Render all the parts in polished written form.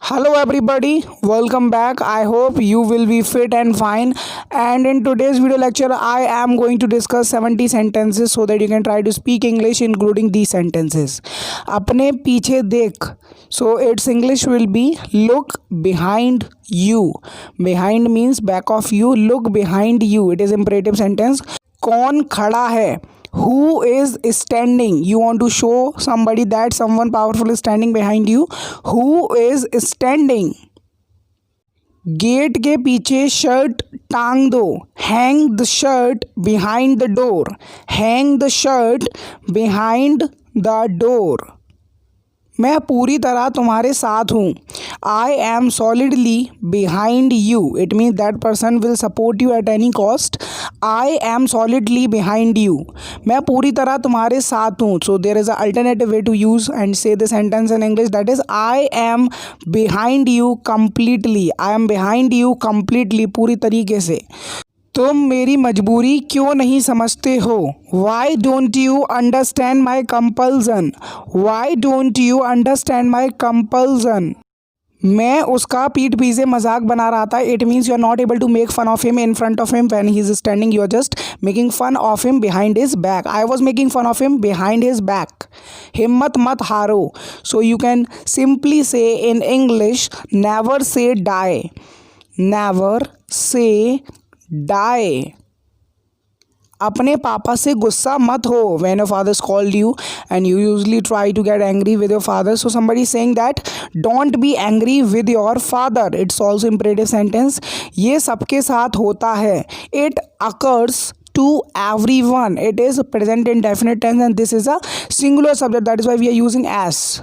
Hello everybody, welcome back. I hope you will be fit and fine. And in today's video lecture, I am going to discuss 70 sentences so that you can try to speak English including these sentences. अपने पीछे देख. So its English will be look behind you. Behind means back of you. Look behind you. It is imperative sentence. कौन खड़ा है? Who is standing? You want to show somebody that someone powerful is standing behind you. Who is standing? Gate के पीछे shirt टांग दो. Hang the shirt behind the door. Hang the shirt behind the door. मैं पूरी तरह तुम्हारे साथ हूँ. I am solidly behind you. It means that person will support you at any cost. I am solidly behind you. मैं पूरी तरह तुम्हारे साथ हूँ. So there is an alternative way to use and say the sentence in English, that is I am behind you completely. I am behind you completely. पूरी तरीके से. तुम मेरी मजबूरी क्यों नहीं समझते हो? Why don't you understand my compulsion? Why don't you understand my compulsion? मैं उसका पीठ पीछे मजाक बना रहा था. It means you are not able to make fun of him in front of him when he is standing. You are just making fun of him behind his back. I was making fun of him behind his back. हिम्मत मत हारो. So you can simply say in English, never say die. Never say die. अपने पापा से गुस्सा मत हो. When your father scold you and you usually try to get angry with your father, so somebody is saying that don't be angry with your father. It's also imperative sentence. ये सबके साथ होता है. It occurs to everyone. It is present in definite tense and this is a singular subject. That is why we are using as.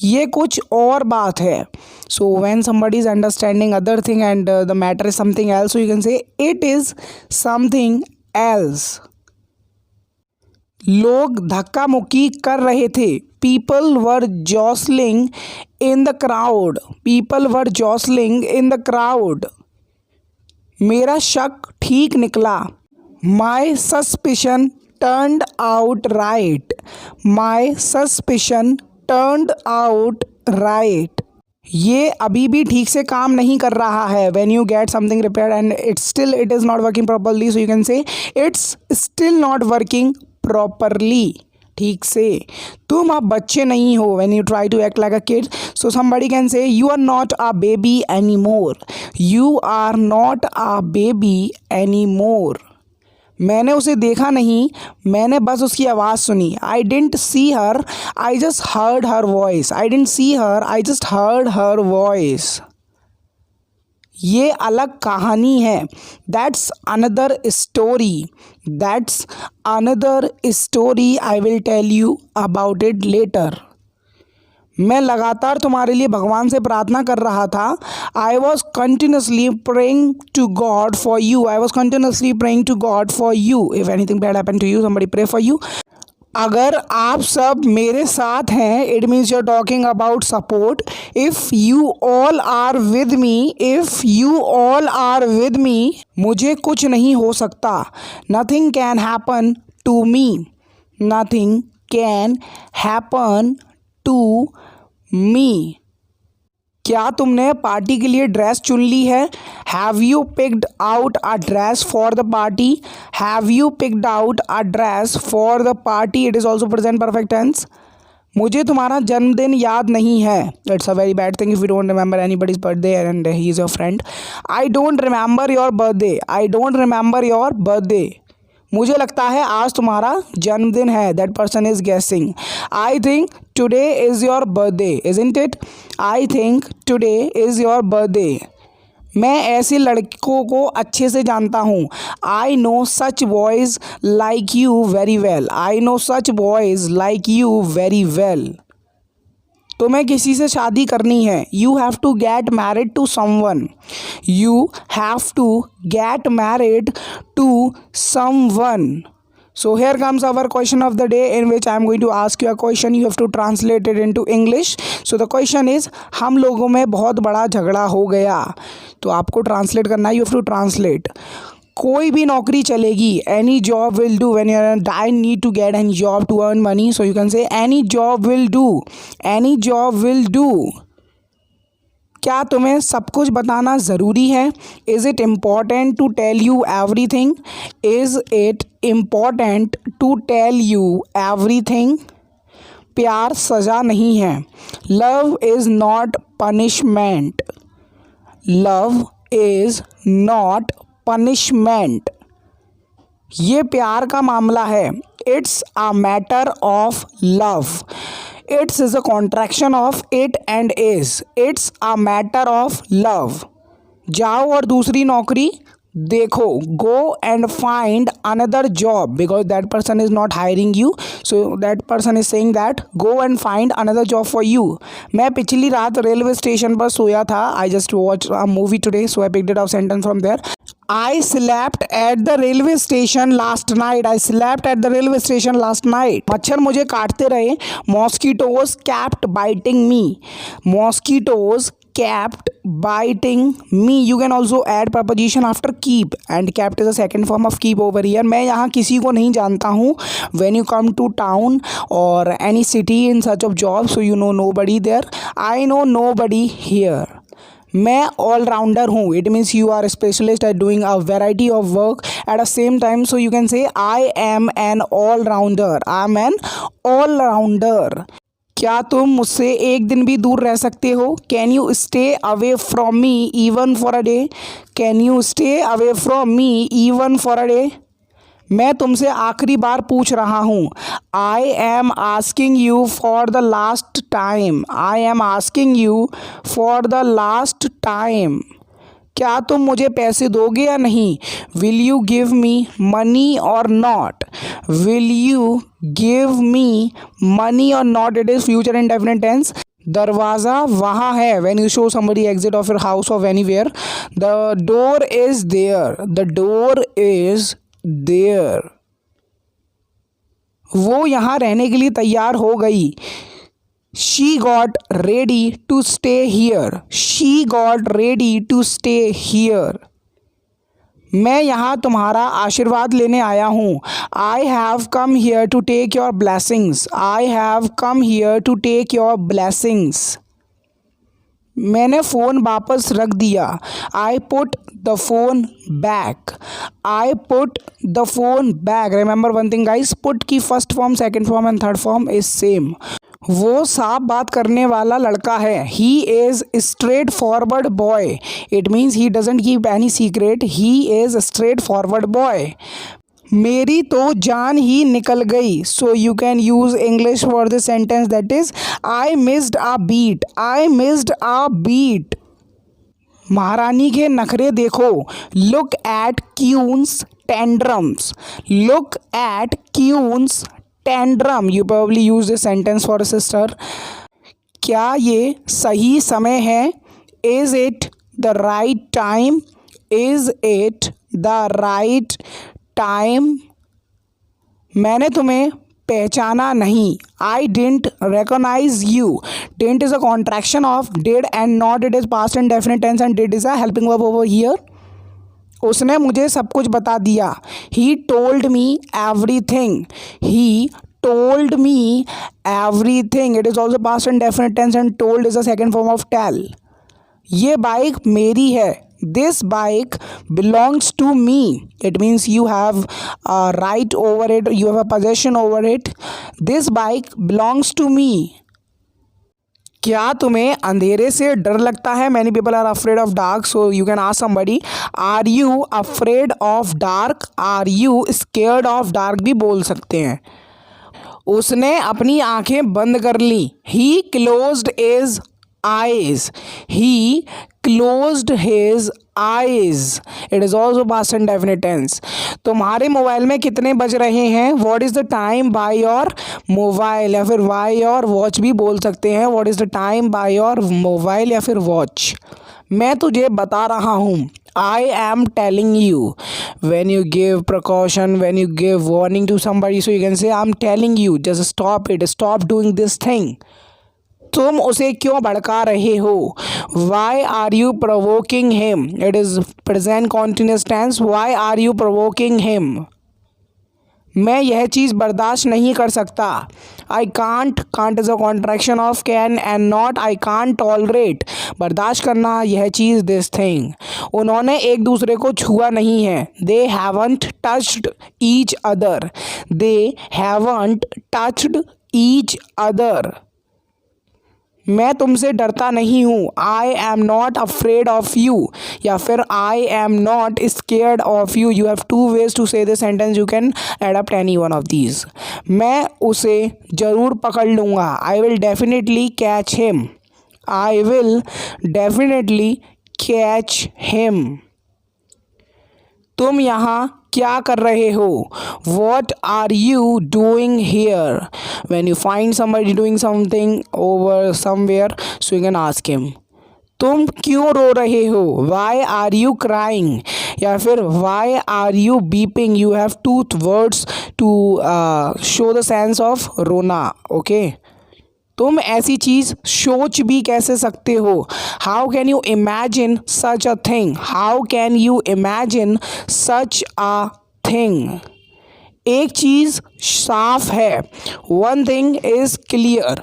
ये कुछ और बात है. So when somebody is understanding other thing and the matter is something else, so you can say it is something else. लोग धक्का मुक्की कर रहे थे. People were jostling in the crowd. People were jostling in the crowd. मेरा शक ठीक निकला. My suspicion turned out right. My suspicion turned out right. ये अभी भी ठीक से काम नहीं कर रहा है. When you get something repaired and it is not working properly, so you can say it's still not working properly. ठीक से. तुम अब बच्चे नहीं हो. When you try to act like a kid, so somebody can say you are not a baby anymore. You are not a baby anymore. मैंने उसे देखा नहीं, मैंने बस उसकी आवाज़ सुनी. I didn't see her, I just heard her voice. I didn't see her, I just heard her voice. ये अलग कहानी है. That's another story. That's another story. I will tell you about it later. मैं लगातार तुम्हारे लिए भगवान से प्रार्थना कर रहा था. I was continuously praying to God for you. I was continuously praying to God for you. If anything bad happened to you, somebody pray for you. अगर आप सब मेरे साथ हैं, it means you're talking about support. If you all are with me, if you all are with me, मुझे कुछ नहीं हो सकता. Nothing can happen to me. Nothing can happen to मी. क्या तुमने पार्टी के लिए ड्रेस चुन ली है? Have you picked out a dress for the party? Have you picked out a dress for the party? It is also present perfect tense. मुझे तुम्हारा जन्मदिन याद नहीं है. It's a very bad thing if you don't remember anybody's birthday and he is your friend. I don't remember your birthday. I don't remember your birthday. मुझे लगता है आज तुम्हारा जन्मदिन है. That person is guessing. I think today is your birthday. Isn't it? I think today is your birthday. मैं ऐसे लड़कों को अच्छे से जानता हूँ. I know such boys like you very well. I know such boys like you very well. तुम्हें किसी से शादी करनी है. You have to get married to someone. You have to get married to someone. So here comes our question of the day, in which I am going to ask you a question. You have to translate it into English. So the question is, हम लोगों में बहुत बड़ा झगड़ा हो गया. तो आपको ट्रांसलेट करना है. You have to translate. कोई भी नौकरी चलेगी. Any job will do. When you I need to get any job to earn money, so you can say any job will do. Any job will do. क्या तुम्हें सब कुछ बताना ज़रूरी है? Is it important to tell you everything? Is it important to tell you everything? प्यार सज़ा नहीं है। Love is not punishment. Love is not punishment. ये प्यार का मामला है। It's a matter of love. It's is a contraction of it and is. It's a matter of love. जाओ और दूसरी नौकरी देखो। Go and find another job because that person is not hiring you, so that person is saying that go and find another job for you. मैं पिछली रात railway station पर सोया था। I just watch a movie today, so I picked it a sentence from there. I slept at the railway station last night. I slept at the railway station last night. मच्छर मुझे काटते रहे. Mosquitoes kept biting me. Mosquitoes kept biting me. You can also add preposition after keep, and kept is a second form of keep over here. मैं यहाँ किसी को नहीं जानता हूँ. When you come to town or any city in search of job, so you know nobody there. I know nobody here. मैं allrounder हूँ. It means you are specialist at doing a variety of work at a same time, so you can say I am an allrounder. I am an allrounder. क्या तुम मुझसे एक दिन भी दूर रह सकते हो? Can you stay away from me even for a day? Can you stay away from me even for a day? मैं तुमसे आखिरी बार पूछ रहा हूँ. I am asking you for the last time. I am asking you for the last time. क्या तुम मुझे पैसे दोगे या नहीं? Will you give me money or not? Will you give me money or not? It is future indefinite tense. दरवाज़ा वहाँ है. When you show somebody exit of your house of anywhere, the door is there. The door is there. वो यहाँ रहने के लिए तैयार हो गई. She got ready to stay here. She got ready to stay here. मैं यहाँ तुम्हारा आशीर्वाद लेने आया हूँ. I have come here to take your blessings. I have come here to take your blessings. मैंने फ़ोन वापस रख दिया. I put the phone back. I put the phone back. Remember one thing guys, put की first form, second form and third form is same. वो साफ बात करने वाला लड़का है. He is straight forward boy. It means he doesn't keep any secret. He is straight forward boy. मेरी तो जान ही निकल गई. So you can use English for this sentence, that is I missed a beat. I missed a beat. महारानी के नखरे देखो. Look at queen's tantrums. Look at queen's tantrum. You probably use this sentence for a sister. क्या ये सही समय है? Is it the right time? Is it the right time? मैंने तुम्हें पहचाना नहीं. I didn't recognise you. Didn't is a contraction of did and not. It is past indefinite tense and did is a helping verb over here. उसने मुझे सब कुछ बता दिया. He told me everything. He told me everything. It is also past indefinite tense and told is a second form of tell. ये bike मेरी है. This bike belongs to me. It means you have a right over it. You have a possession over it. This bike belongs to me. क्या तुम्हें अंधेरे से डर लगता है? Many people are afraid of dark, so you can ask somebody, are you afraid of dark? Are you scared of dark भी बोल सकते हैं. उसने अपनी आंखें बंद कर ली. He closed his eyes. He closed his eyes. It is also past indefinite tense. तुम्हारे मोबाइल में कितने बज रहे हैं? What is the time by your mobile? या फिर by your watch भी बोल सकते हैं. What is the time by your mobile या फिर watch. मैं तुझे बता रहा हूँ. I am telling you. When you give precaution, when you give warning to somebody, so you can say I'm telling you, just stop it, stop doing this thing. तुम उसे क्यों भड़का रहे हो? Why are you provoking him? It is present continuous tense. Why are you provoking him? मैं यह चीज़ बर्दाश्त नहीं कर सकता। I can't is a contraction of can and not. I can't tolerate, बर्दाश्त करना, यह चीज़, दिस थिंग। उन्होंने एक दूसरे को छुआ नहीं है। They haven't touched each other. They haven't touched each other. मैं तुमसे डरता नहीं हूँ। I am not afraid of you, या फिर I am not scared of you. You have two ways to say this sentence, you can adapt any one of these. मैं उसे ज़रूर पकड़ लूँगा। I will definitely catch him. I will definitely catch him. तुम यहाँ क्या कर रहे हो? What are you doing here? When you find somebody doing something over somewhere, so you can ask him. तुम क्यों रो रहे हो? Why are you crying? या फिर why are you beeping? You have two words to show the sense of रोना. Okay? तुम ऐसी चीज़ सोच भी कैसे सकते हो? How can you imagine such a thing? How can you imagine such a thing? एक चीज़ साफ है। One thing is clear.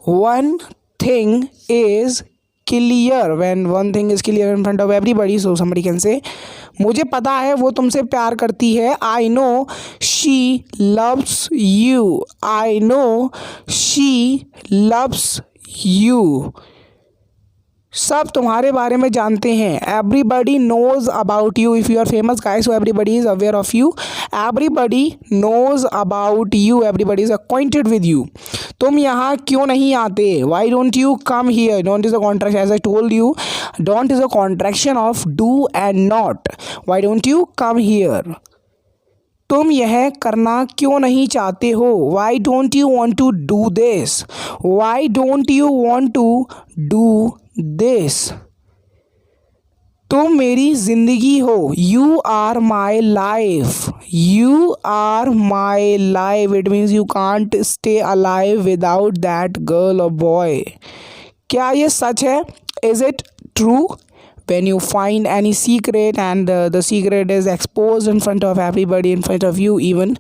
One thing is clear. When one thing is clear in front of everybody, so somebody can say, मुझे पता है वो तुमसे प्यार करती है। I know she loves you. I know she loves you. सब तुम्हारे बारे में जानते हैं। Everybody knows about you. If you are famous guys, so everybody is aware of you. Everybody knows about you. Everybody is acquainted with you. तुम यहाँ क्यों नहीं आते? Why don't you come here? Don't is a contraction, as I told you, don't is a contraction of do and not. Why don't you come here? तुम यह करना क्यों नहीं चाहते हो? Why don't you want to do this? Why don't you want to do this? तुम मेरी जिंदगी हो। You are my life. You are my life. It means you can't stay alive without that girl और boy. क्या ये सच है? Is it true? When you find any secret and the secret is exposed in front of everybody, in front of you even,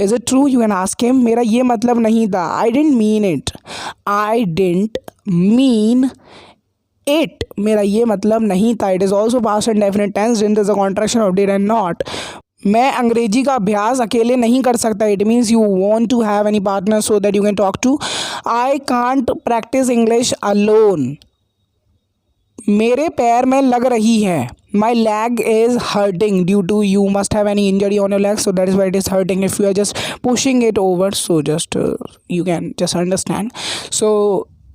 is it true? You can ask him. मेरा ये मतलब नहीं था। I didn't mean it. I didn't mean it. मेरा ये मतलब नहीं था। It is also past and definite tense. Didn't is a contraction of did and not. मैं अंग्रेजी का अभ्यास अकेले नहीं कर सकता। It means you want to have any partner so that you can talk to. I can't practice English alone. मेरे पैर में लग रही है। My leg is hurting due to you must have any injury on your leg, so that is why it is hurting. If you are just pushing it over, so just you can just understand. So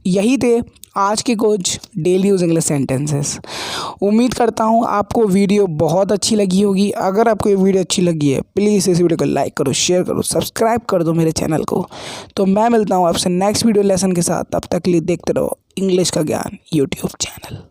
यही थे आज के कुछ daily use English sentences. उम्मीद करता हूँ आपको video बहुत अच्छी लगी होगी। अगर आपको ये वीडियो अच्छी लगी है, प्लीज़ इस वीडियो को लाइक करो, शेयर करो, सब्सक्राइब कर दो मेरे चैनल को। तो मैं मिलता हूँ आपसे नेक्स्ट वीडियो लेसन के साथ। तब तक के लिए देखते रहो इंग्लिश का ज्ञान यूट्यूब चैनल।